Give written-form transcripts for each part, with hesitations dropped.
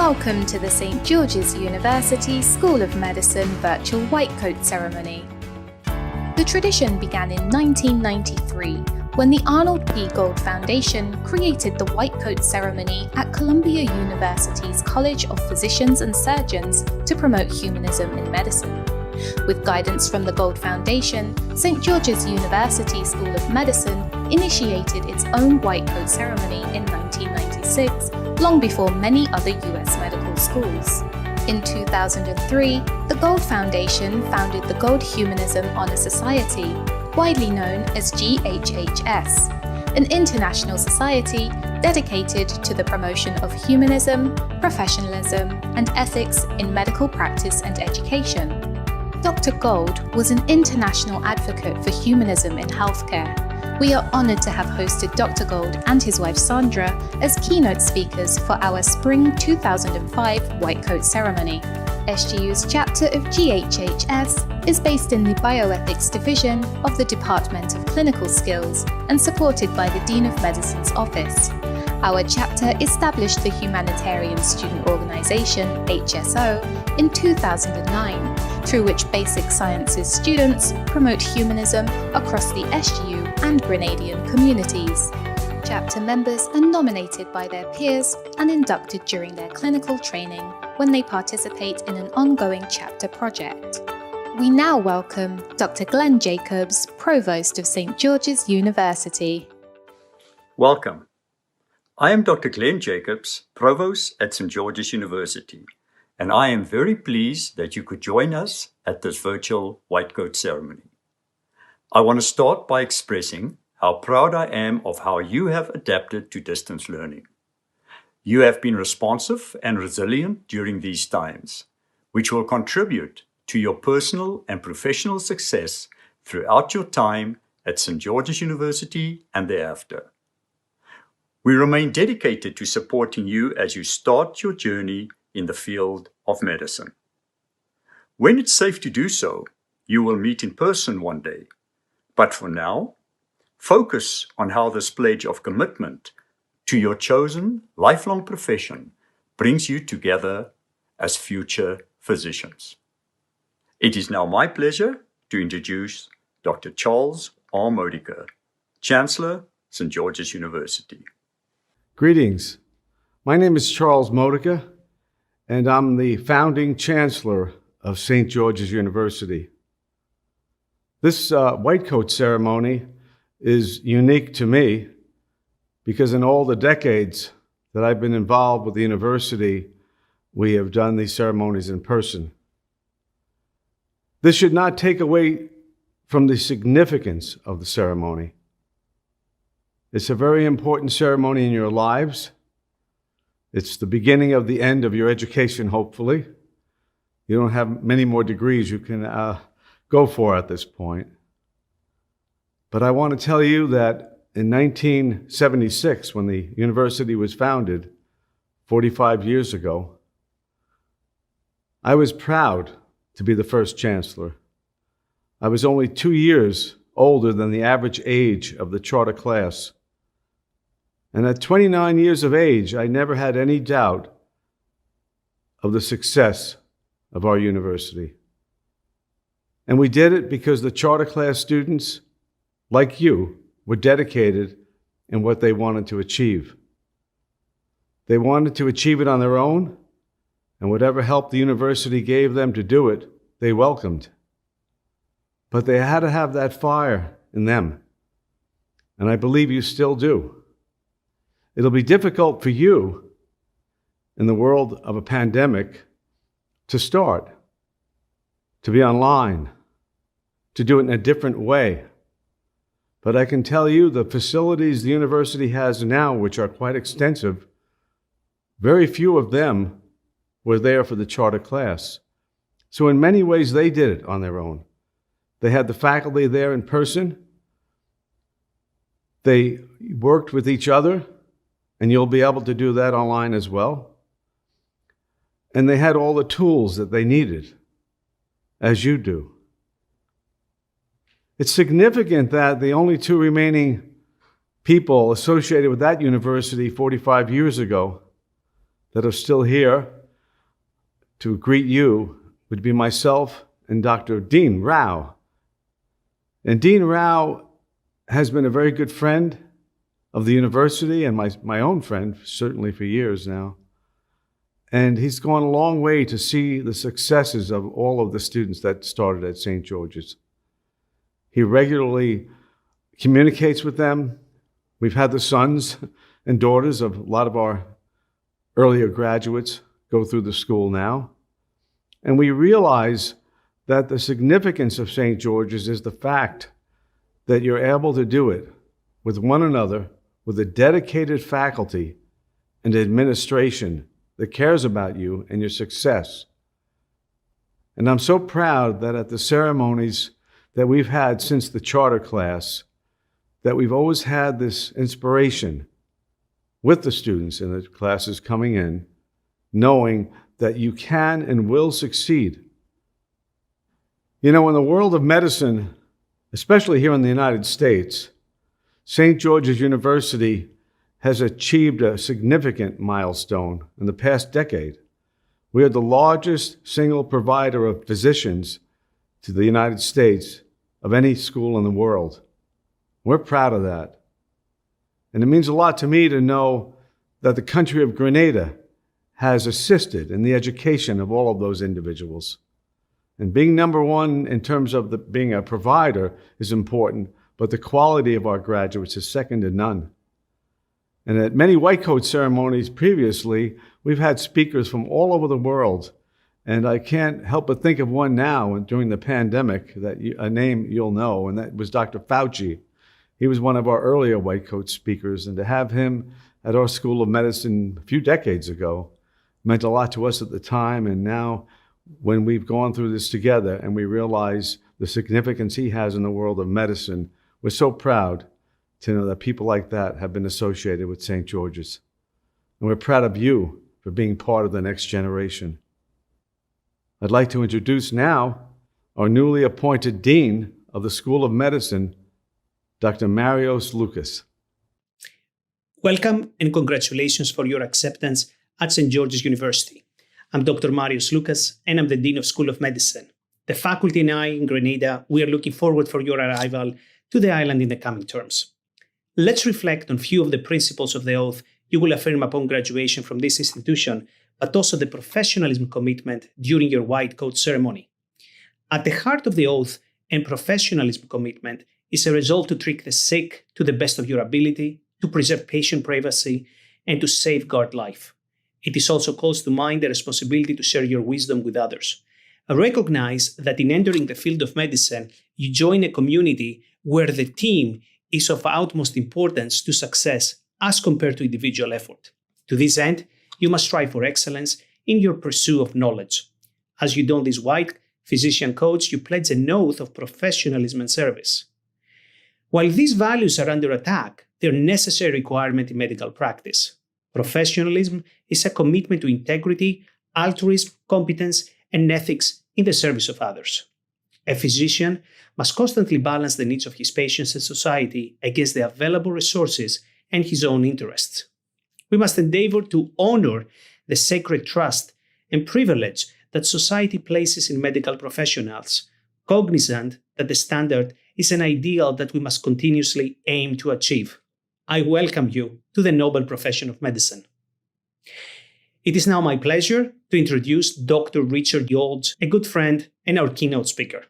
Welcome to the St. George's University School of Medicine virtual white coat ceremony. The tradition began in 1993 when the Arnold P. Gold Foundation created the white coat ceremony at Columbia University's College of Physicians and Surgeons to promote humanism in medicine. With guidance from the Gold Foundation, St. George's University School of Medicine initiated its own white coat ceremony in 1996, long before many other US medical schools. In 2003, the Gold Foundation founded the Gold Humanism Honor Society, widely known as GHHS, an international society dedicated to the promotion of humanism, professionalism, and ethics in medical practice and education. Dr. Gold was an international advocate for humanism in healthcare. We are honored to have hosted Dr. Gold and his wife Sandra as keynote speakers for our Spring 2005 White Coat Ceremony. SGU's chapter of GHHS is based in the Bioethics Division of the Department of Clinical Skills and supported by the Dean of Medicine's office. Our chapter established the Humanitarian Student Organization, HSO, in 2009, through which basic sciences students promote humanism across the SGU and Grenadian communities. Chapter members are nominated by their peers and inducted during their clinical training when they participate in an ongoing chapter project. We now welcome Dr. Glenn Jacobs, Provost of St. George's University. Welcome. I am Dr. Glenn Jacobs, Provost at St. George's University, and I am very pleased that you could join us at this virtual white coat ceremony. I want to start by expressing how proud I am of how you have adapted to distance learning. You have been responsive and resilient during these times, which will contribute to your personal and professional success throughout your time at St. George's University and thereafter. We remain dedicated to supporting you as you start your journey in the field of medicine. When it's safe to do so, you will meet in person one day. But for now, focus on how this pledge of commitment to your chosen lifelong profession brings you together as future physicians. It is now my pleasure to introduce Dr. Charles R. Modica, Chancellor, St. George's University. Greetings. My name is Charles Modica, and I'm the founding Chancellor of St. George's University. This white coat ceremony is unique to me because in all the decades that I've been involved with the university, we have done these ceremonies in person. This should not take away from the significance of the ceremony. It's a very important ceremony in your lives. It's the beginning of the end of your education, hopefully. You don't have many more degrees you can go for at this point. But I want to tell you that in 1976, when the university was founded, 45 years ago, I was proud to be the first chancellor. I was only 2 years older than the average age of the charter class. And at 29 years of age, I never had any doubt of the success of our university. And we did it because the charter class students, like you, were dedicated in what they wanted to achieve. They wanted to achieve it on their own, and whatever help the university gave them to do it, they welcomed. But they had to have that fire in them, and I believe you still do. It'll be difficult for you in the world of a pandemic to start, to be online, to do it in a different way. But I can tell you the facilities the university has now, which are quite extensive, very few of them were there for the charter class. So in many ways, they did it on their own. They had the faculty there in person. They worked with each other, and you'll be able to do that online as well. And they had all the tools that they needed, as you do. It's significant that the only two remaining people associated with that university 45 years ago that are still here to greet you would be myself and Dr. Dean Rao. And Dean Rao has been a very good friend of the university and my own friend, certainly for years now. And he's gone a long way to see the successes of all of the students that started at St. George's. He regularly communicates with them. We've had the sons and daughters of a lot of our earlier graduates go through the school now. And we realize that the significance of St. George's is the fact that you're able to do it with one another, with a dedicated faculty and administration that cares about you and your success. And I'm so proud that at the ceremonies that we've had since the charter class, that we've always had this inspiration with the students in the classes coming in, knowing that you can and will succeed. You know, in the world of medicine, especially here in the United States, St. George's University has achieved a significant milestone in the past decade. We are the largest single provider of physicians to the United States of any school in the world. We're proud of that. And it means a lot to me to know that the country of Grenada has assisted in the education of all of those individuals. And being number one in terms of being a provider is important, but the quality of our graduates is second to none. And at many white coat ceremonies previously, we've had speakers from all over the world. And I can't help but think of one now during the pandemic, a name you'll know, and that was Dr. Fauci. He was one of our earlier white coat speakers, and to have him at our School of Medicine a few decades ago meant a lot to us at the time. And now when we've gone through this together and we realize the significance he has in the world of medicine, we're so proud to know that people like that have been associated with St. George's. And we're proud of you for being part of the next generation. I'd like to introduce now our newly appointed Dean of the School of Medicine, Dr. Marios Lucas. Welcome and congratulations for your acceptance at St. George's University. I'm Dr. Marios Lucas, and I'm the Dean of School of Medicine. The faculty and I in Grenada, we are looking forward for your arrival to the island in the coming terms. Let's reflect on a few of the principles of the oath you will affirm upon graduation from this institution, but also the professionalism commitment during your white coat ceremony. At the heart of the oath and professionalism commitment is a resolve to treat the sick to the best of your ability, to preserve patient privacy, and to safeguard life. It is also calls to mind the responsibility to share your wisdom with others. I recognize that in entering the field of medicine, you join a community where the team is of utmost importance to success as compared to individual effort. To this end, you must strive for excellence in your pursuit of knowledge. As you don this white physician coat, you pledge an oath of professionalism and service. While these values are under attack, they are a necessary requirement in medical practice. Professionalism is a commitment to integrity, altruism, competence, and ethics in the service of others. A physician must constantly balance the needs of his patients and society against the available resources and his own interests. We must endeavor to honor the sacred trust and privilege that society places in medical professionals, cognizant that the standard is an ideal that we must continuously aim to achieve. I welcome you to the noble profession of medicine. It is now my pleasure to introduce Dr. Richard Olds, a good friend and our keynote speaker.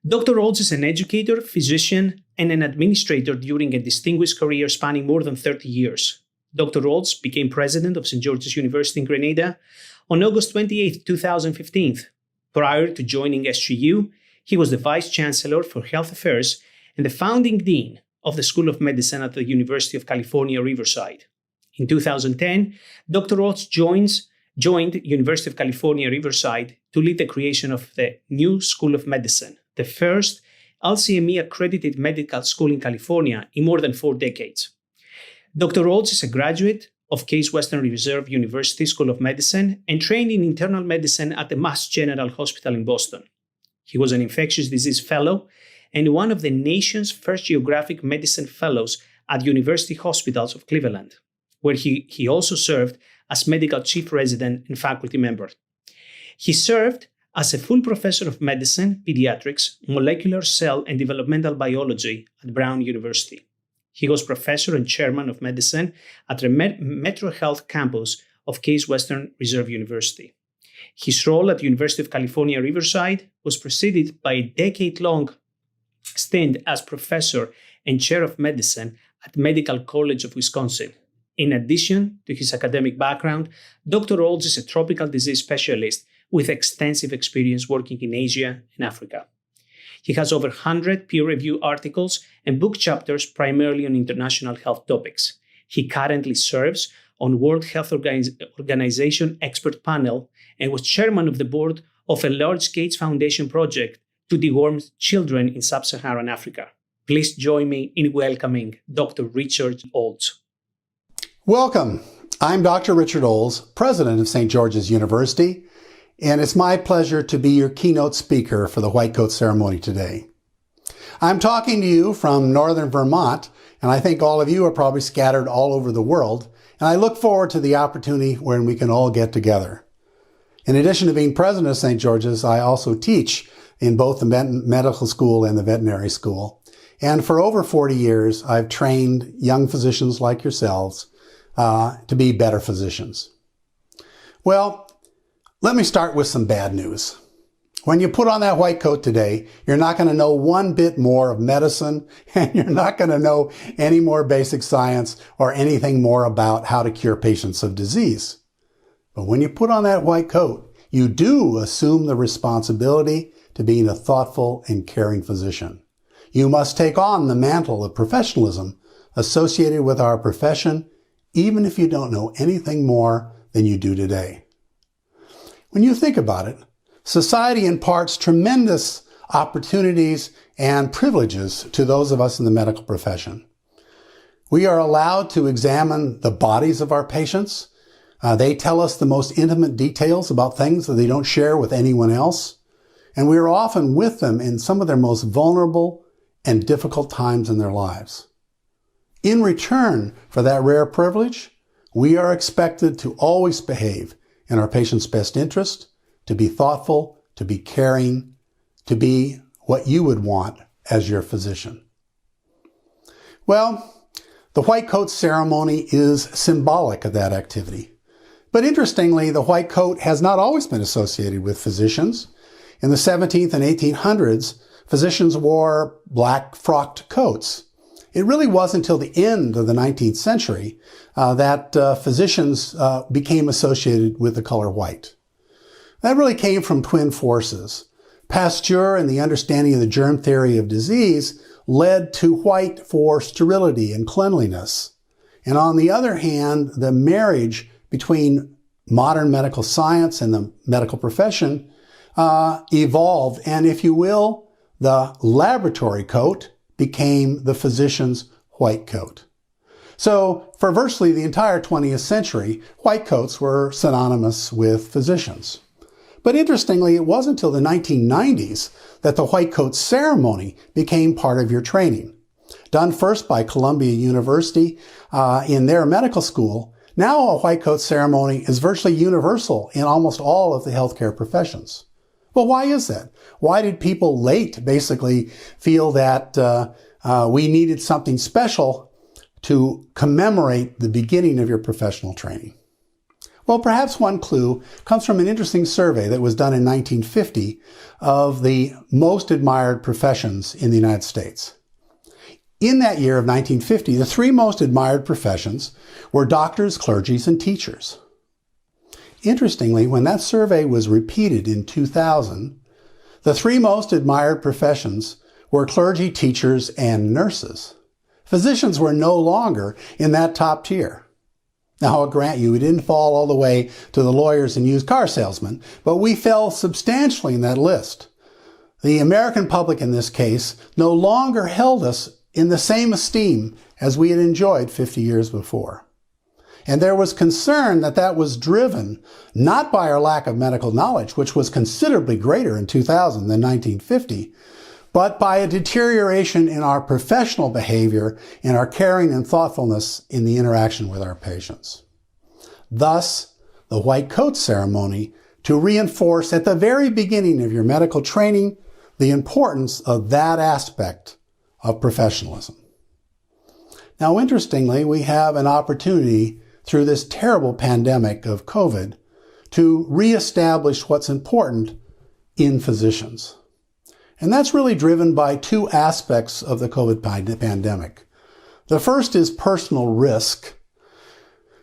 Dr. Olds is an educator, physician, and an administrator during a distinguished career spanning more than 30 years. Dr. Olds became president of St. George's University in Grenada on August 28, 2015. Prior to joining SGU, he was the Vice Chancellor for Health Affairs and the founding Dean of the School of Medicine at the University of California, Riverside. In 2010, Dr. Olds joined University of California, Riverside to lead the creation of the new School of Medicine, the first LCME-accredited medical school in California in more than 4 decades. Dr. Olds is a graduate of Case Western Reserve University School of Medicine and trained in internal medicine at the Mass General Hospital in Boston. He was an infectious disease fellow and one of the nation's first geographic medicine fellows at University Hospitals of Cleveland, where he also served as medical chief resident and faculty member. He served as a full professor of medicine, pediatrics, molecular cell and developmental biology at Brown University. He was professor and chairman of medicine at the Metro Health campus of Case Western Reserve University. His role at the University of California, Riverside was preceded by a decade-long stint as professor and chair of medicine at Medical College of Wisconsin. In addition to his academic background, Dr. Olds is a tropical disease specialist with extensive experience working in Asia and Africa. He has over 100 peer-reviewed articles and book chapters primarily on international health topics. He currently serves on World Health Organization expert panel and was chairman of the board of a large Gates Foundation project to deworm children in sub-Saharan Africa. Please join me in welcoming Dr. Richard Olds. Welcome. I'm Dr. Richard Olds, president of St. George's University, and it's my pleasure to be your keynote speaker for the White Coat ceremony today. I'm talking to you from northern Vermont, and I think all of you are probably scattered all over the world, and I look forward to the opportunity when we can all get together. In addition to being president of St. George's, I also teach in both the medical school and the veterinary school. And for over 40 years, I've trained young physicians like yourselves to be better physicians. Well, let me start with some bad news. When you put on that white coat today, you're not going to know one bit more of medicine, and you're not going to know any more basic science or anything more about how to cure patients of disease. But when you put on that white coat, you do assume the responsibility to being a thoughtful and caring physician. You must take on the mantle of professionalism associated with our profession, even if you don't know anything more than you do today. When you think about it, society imparts tremendous opportunities and privileges to those of us in the medical profession. We are allowed to examine the bodies of our patients. They tell us the most intimate details about things that they don't share with anyone else. And we are often with them in some of their most vulnerable and difficult times in their lives. In return for that rare privilege, we are expected to always behave in our patient's best interest, to be thoughtful, to be caring, to be what you would want as your physician. Well, the white coat ceremony is symbolic of that activity. But interestingly, the white coat has not always been associated with physicians. In the 17th and 1800s, physicians wore black frocked coats. It really wasn't until the end of the 19th century that physicians became associated with the color white. That really came from twin forces. Pasteur and the understanding of the germ theory of disease led to white for sterility and cleanliness. And on the other hand, the marriage between modern medical science and the medical profession evolved. And if you will, the laboratory coat became the physician's white coat. So for virtually the entire 20th century, white coats were synonymous with physicians. But interestingly, it wasn't until the 1990s that the white coat ceremony became part of your training. Done first by Columbia University in their medical school, now a white coat ceremony is virtually universal in almost all of the healthcare professions. Well, why is that? Why did people late basically feel that we needed something special to commemorate the beginning of your professional training? Well, perhaps one clue comes from an interesting survey that was done in 1950 of the most admired professions in the United States. In that year of 1950, the three most admired professions were doctors, clergies, and teachers. Interestingly, when that survey was repeated in 2000, the three most admired professions were clergy, teachers, and nurses. Physicians were no longer in that top tier. Now, I'll grant you, we didn't fall all the way to the lawyers and used car salesmen, but we fell substantially in that list. The American public in this case no longer held us in the same esteem as we had enjoyed 50 years before. And there was concern that that was driven not by our lack of medical knowledge, which was considerably greater in 2000 than 1950, but by a deterioration in our professional behavior and our caring and thoughtfulness in the interaction with our patients. Thus, the white coat ceremony to reinforce at the very beginning of your medical training the importance of that aspect of professionalism. Now, interestingly, we have an opportunity through this terrible pandemic of COVID to reestablish what's important in physicians. And that's really driven by two aspects of the COVID pandemic. The first is personal risk.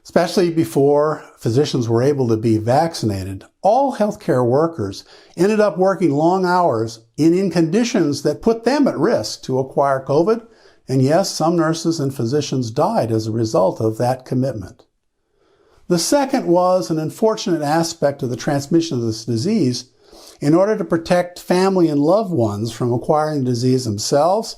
Especially before physicians were able to be vaccinated, all healthcare workers ended up working long hours in conditions that put them at risk to acquire COVID. And yes, some nurses and physicians died as a result of that commitment. The second was an unfortunate aspect of the transmission of this disease. In order to protect family and loved ones from acquiring the disease themselves,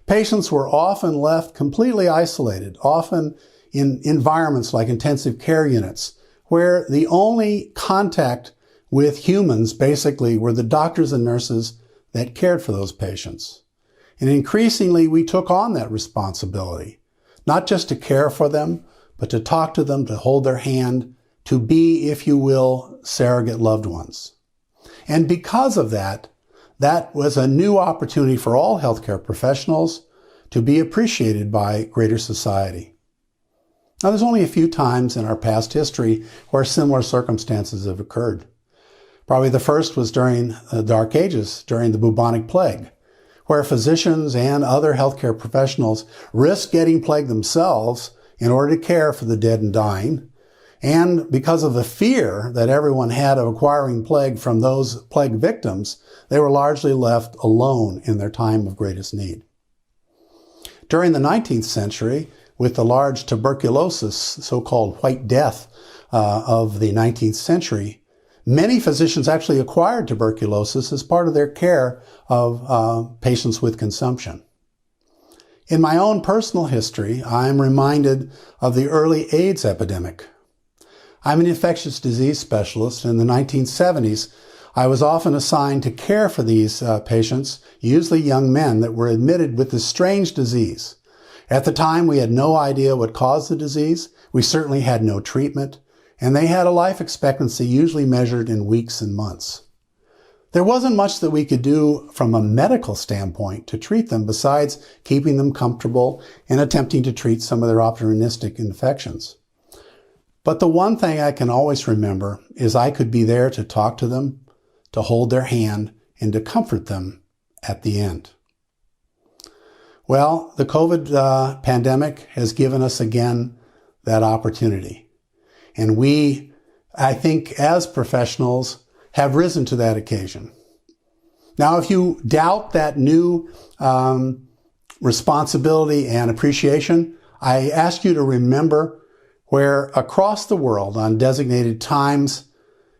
patients were often left completely isolated, often in environments like intensive care units, where the only contact with humans basically were the doctors and nurses that cared for those patients. And increasingly, we took on that responsibility, not just to care for them, but to talk to them, to hold their hand, to be, if you will, surrogate loved ones. And because of that, that was a new opportunity for all healthcare professionals to be appreciated by greater society. Now, there's only a few times in our past history where similar circumstances have occurred. Probably the first was during the Dark Ages, during the bubonic plague, where physicians and other healthcare professionals risked getting plague themselves in order to care for the dead and dying. And because of the fear that everyone had of acquiring plague from those plague victims, they were largely left alone in their time of greatest need. During the 19th century, with the large tuberculosis, so-called White Death of the 19th century, many physicians actually acquired tuberculosis as part of their care of patients with consumption. In my own personal history, I am reminded of the early AIDS epidemic. I'm an infectious disease specialist. In the 1970s, I was often assigned to care for these patients, usually young men that were admitted with this strange disease. At the time, we had no idea what caused the disease. We certainly had no treatment, and they had a life expectancy usually measured in weeks and months. There wasn't much that we could do from a medical standpoint to treat them besides keeping them comfortable and attempting to treat some of their opportunistic infections. But the one thing I can always remember is I could be there to talk to them, to hold their hand, and to comfort them at the end. Well, the COVID pandemic has given us again that opportunity. And we, I think, as professionals, have risen to that occasion. Now, if you doubt that new responsibility and appreciation, I ask you to remember where across the world on designated times,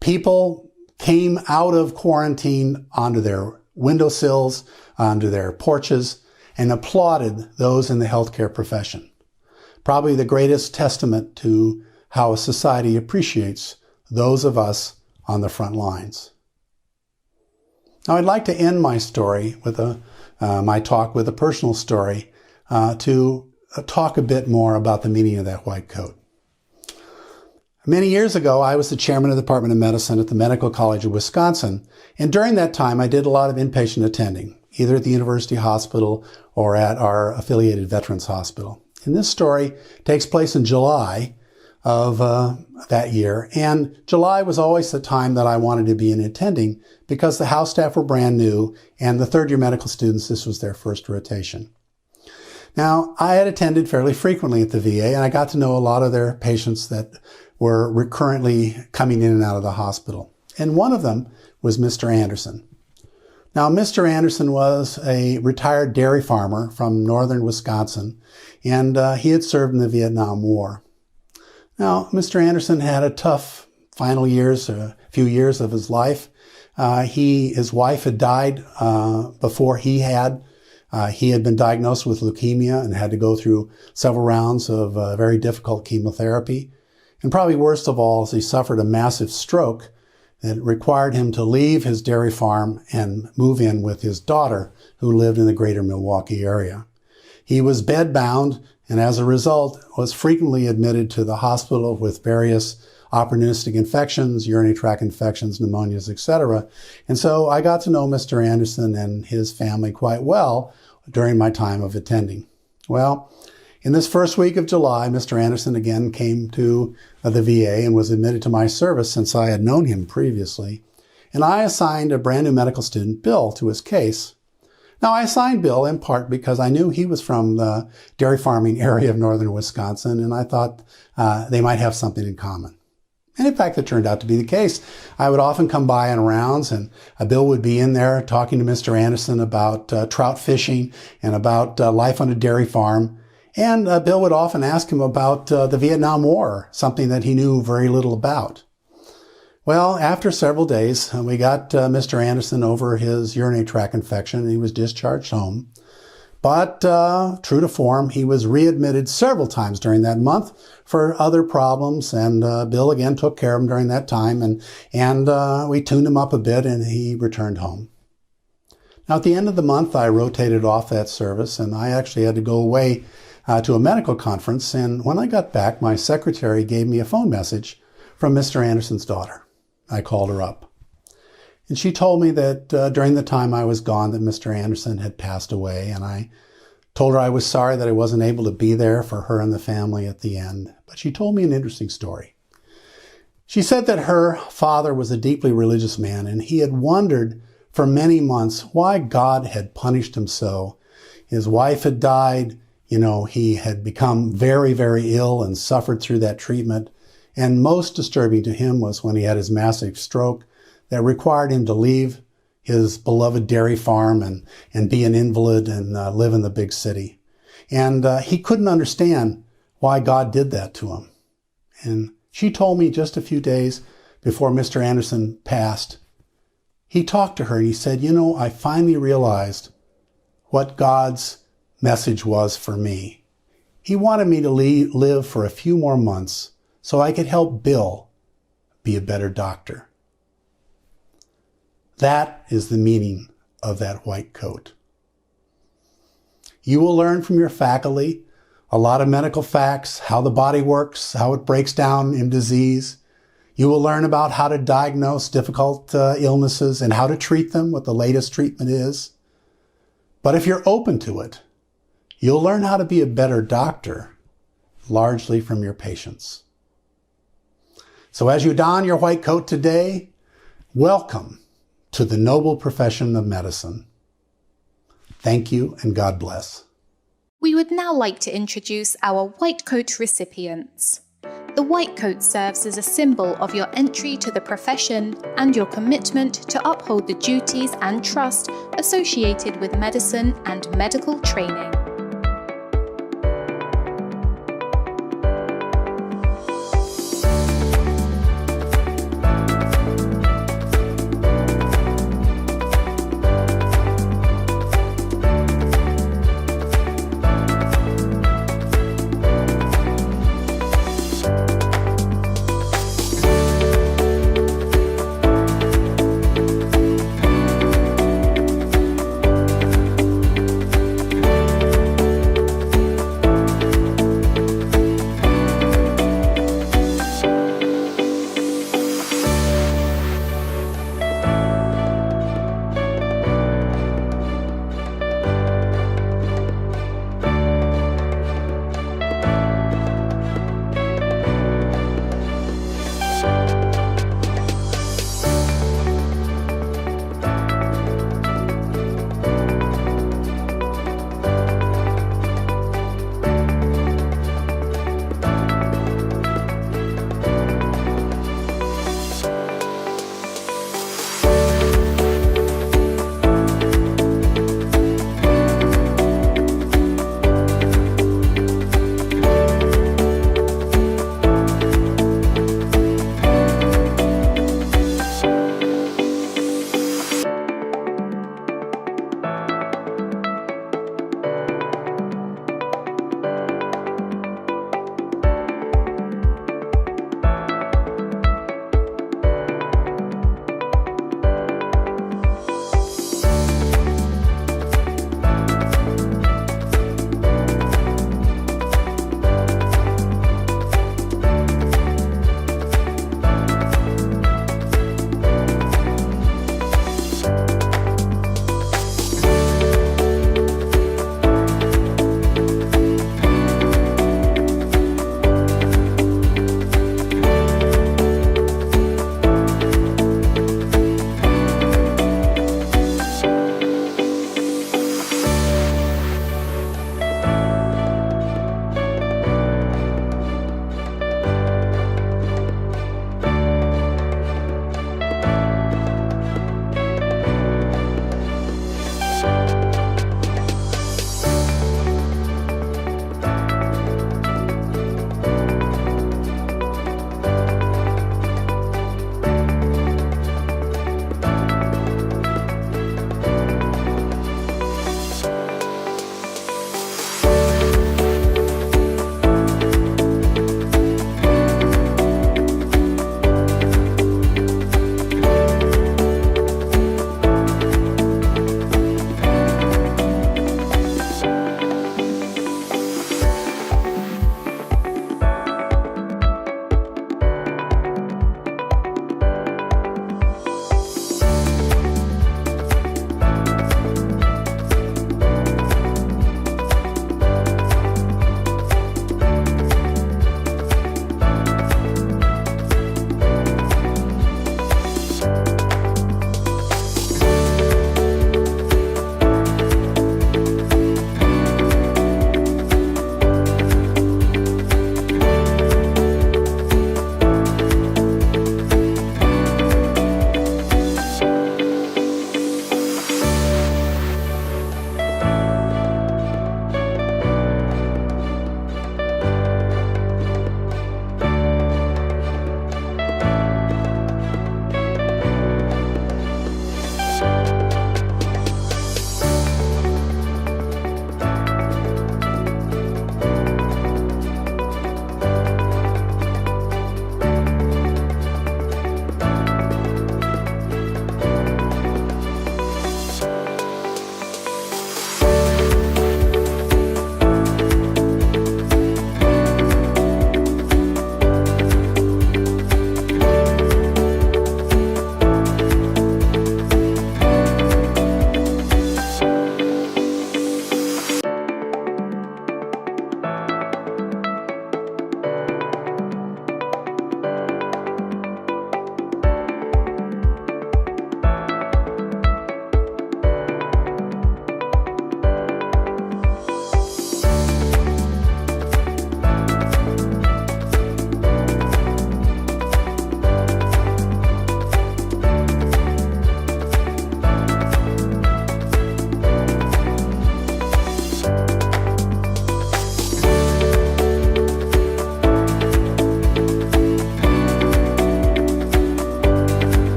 people came out of quarantine onto their windowsills, onto their porches, and applauded those in the healthcare profession. Probably the greatest testament to how a society appreciates those of us on the front lines. Now, I'd like to end my story with my talk with a personal story to talk a bit more about the meaning of that white coat. Many years ago, I was the chairman of the Department of Medicine at the Medical College of Wisconsin, and during that time, I did a lot of inpatient attending, either at the university hospital or at our affiliated Veterans Hospital. And this story takes place in July of that year, and July was always the time that I wanted to be in attending because the house staff were brand new, and the third-year medical students, this was their first rotation. Now, I had attended fairly frequently at the VA, and I got to know a lot of their patients that were recurrently coming in and out of the hospital. And one of them was Mr. Anderson. Now, Mr. Anderson was a retired dairy farmer from northern Wisconsin, and he had served in the Vietnam War. Now, Mr. Anderson had a tough final years, a few years of his life. His wife had died before he had. He had been diagnosed with leukemia and had to go through several rounds of very difficult chemotherapy. And probably worst of all, is he suffered a massive stroke that required him to leave his dairy farm and move in with his daughter, who lived in the greater Milwaukee area. He was bedbound and as a result was frequently admitted to the hospital with various opportunistic infections, urinary tract infections, pneumonias, etc. And so I got to know Mr. Anderson and his family quite well during my time of attending. Well, in this first week of July, Mr. Anderson again came to the VA and was admitted to my service since I had known him previously. And I assigned a brand new medical student, Bill, to his case. Now, I assigned Bill in part because I knew he was from the dairy farming area of northern Wisconsin, and I thought they might have something in common. And in fact, it turned out to be the case. I would often come by on rounds, and Bill would be in there talking to Mr. Anderson about trout fishing and about life on a dairy farm. And Bill would often ask him about the Vietnam War, something that he knew very little about. Well, after several days, we got Mr. Anderson over his urinary tract infection, and he was discharged home. But true to form, he was readmitted several times during that month for other problems, and Bill again took care of him during that time, and we tuned him up a bit, and he returned home. Now, at the end of the month, I rotated off that service, and I actually had to go away to a medical conference, and when I got back, my secretary gave me a phone message from Mr. Anderson's daughter. I called her up, and she told me that during the time I was gone that Mr. Anderson had passed away, and I told her I was sorry that I wasn't able to be there for her and the family at the end. But she told me an interesting story. She said that her father was a deeply religious man, and he had wondered for many months why God had punished him so. His wife had died. He had become very, very ill and suffered through that treatment. And most disturbing to him was when he had his massive stroke that required him to leave his beloved dairy farm and be an invalid and live in the big city. And he couldn't understand why God did that to him. And she told me just a few days before Mr. Anderson passed, he talked to her and he said, I finally realized what God's message was for me. He wanted me to live for a few more months so I could help Bill be a better doctor. That is the meaning of that white coat. You will learn from your faculty a lot of medical facts, how the body works, how it breaks down in disease. You will learn about how to diagnose difficult illnesses and how to treat them, what the latest treatment is. But if you're open to it, you'll learn how to be a better doctor, largely from your patients. So as you don your white coat today, welcome to the noble profession of medicine. Thank you and God bless. We would now like to introduce our white coat recipients. The white coat serves as a symbol of your entry to the profession and your commitment to uphold the duties and trust associated with medicine and medical training.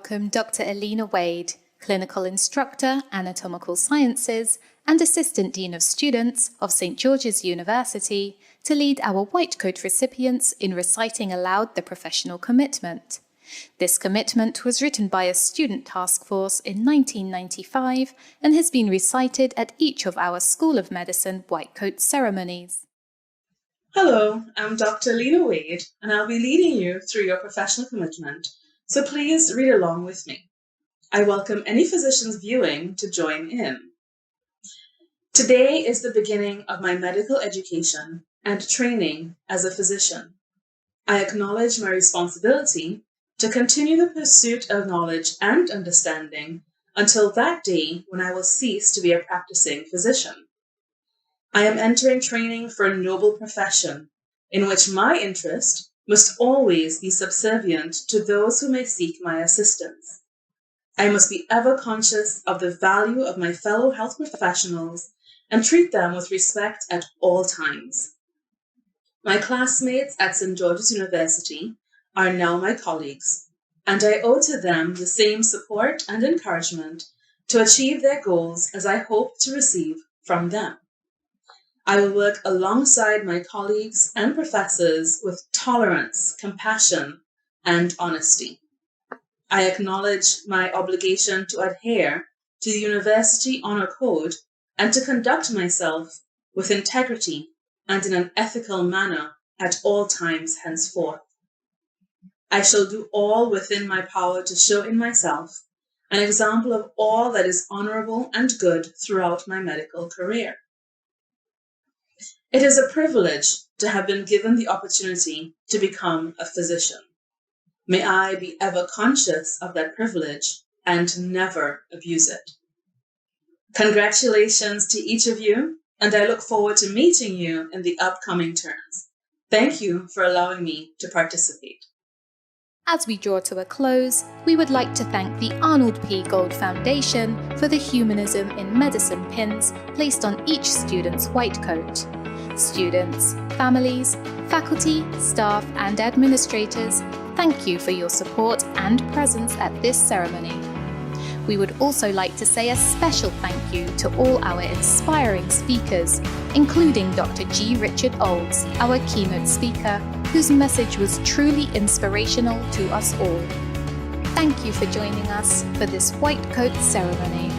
welcome Dr. Alina Wade, Clinical Instructor, Anatomical Sciences, and Assistant Dean of Students of St. George's University, to lead our White Coat recipients in reciting aloud the professional commitment. This commitment was written by a student task force in 1995 and has been recited at each of our School of Medicine White Coat ceremonies. Hello, I'm Dr. Alina Wade, and I'll be leading you through your professional commitment, so please read along with me. I welcome any physicians viewing to join in. Today is the beginning of my medical education and training as a physician. I acknowledge my responsibility to continue the pursuit of knowledge and understanding until that day when I will cease to be a practicing physician. I am entering training for a noble profession in which my interest must always be subservient to those who may seek my assistance. I must be ever conscious of the value of my fellow health professionals and treat them with respect at all times. My classmates at St. George's University are now my colleagues, and I owe to them the same support and encouragement to achieve their goals as I hope to receive from them. I will work alongside my colleagues and professors with tolerance, compassion, and honesty. I acknowledge my obligation to adhere to the University Honor Code and to conduct myself with integrity and in an ethical manner at all times henceforth. I shall do all within my power to show in myself an example of all that is honorable and good throughout my medical career. It is a privilege to have been given the opportunity to become a physician. May I be ever conscious of that privilege and never abuse it. Congratulations to each of you, and I look forward to meeting you in the upcoming terms. Thank you for allowing me to participate. As we draw to a close, we would like to thank the Arnold P. Gold Foundation for the Humanism in Medicine pins placed on each student's white coat. Students, families, faculty, staff, and administrators, thank you for your support and presence at this ceremony. We would also like to say a special thank you to all our inspiring speakers, including Dr. G. Richard Olds, our keynote speaker, whose message was truly inspirational to us all. Thank you for joining us for this White Coat ceremony.